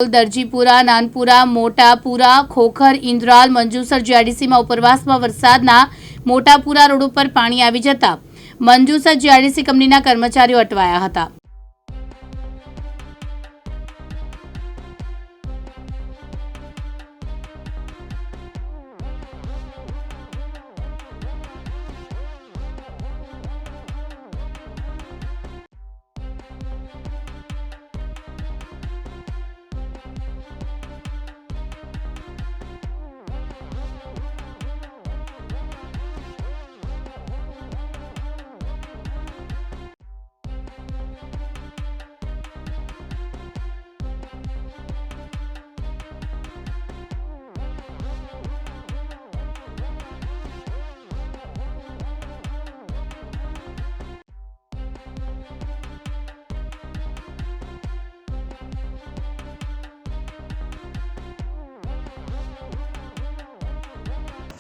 દરજીપુરા, નાનપુરા, મોટાપુરા, ખોખર, ઇન્દ્રાલ, મંજુસર જીઆઈડીસીમાં ઉપરવાસમાં વરસાદના મોટાપુરા રોડ ઉપર પાણી આવી જતા મંજુસર જીઆઈડીસી કંપનીના કર્મચારીઓ અટવાયા હતા.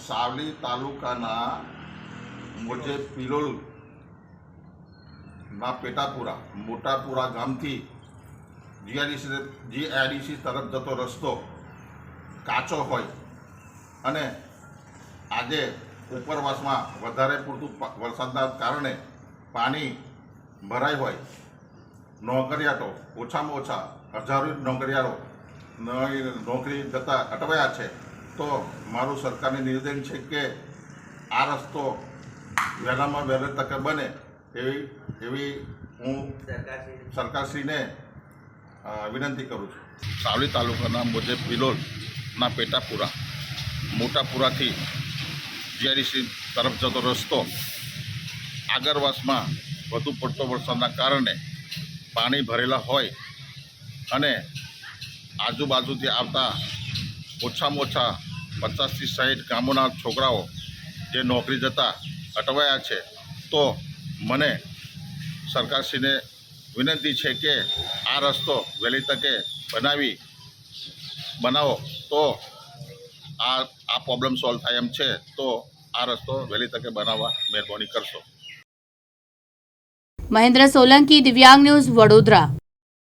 સાવલી તાલુકાના મોજે પિલોલ ના પેટાપુરા મોટાપુરા ગામથી જીઆઈડીસી તરફ જતો રસ્તો કાચો હોય અને આજે ઉપરવાસમાં વધારે પૂરતું વરસાદના કારણે પાણી ભરાય હોય, નોકરિયાતો ઓછામાં ઓછા હજારો નોકરિયાતો નોકરી જતા અટવાયા છે. તો મારું સરકારને નિવેદન છે કે આ રસ્તો વહેલામાં વહેલી તકે બને એવી હું સરકારશ્રીને વિનંતી કરું છું. સાવલી તાલુકાના મોજે પિલોલના પેટાપુરા મોટાપુરાથી જીઆઈડીસી તરફ જતો રસ્તો આગરવાસમાં વધુ પડતો વરસાદના કારણે પાણી ભરેલા હોય અને આજુબાજુથી આવતા ઓછામાં ઓછા 50થી 60 ગામોના છોકરાઓ જે નોકરી જતા અટવાયા છે. તો મને સરકારશ્રીને વિનંતી છે કે આ રસ્તો વહેલી તકે બનાવો તો આ પ્રોબ્લેમ સોલ્વ થાય એમ છે. તો આ રસ્તો વહેલી તકે બનાવવા મહેરબાની કરશો. મહેન્દ્ર સોલંકી, દિવ્યાંગ ન્યૂઝ, વડોદરા.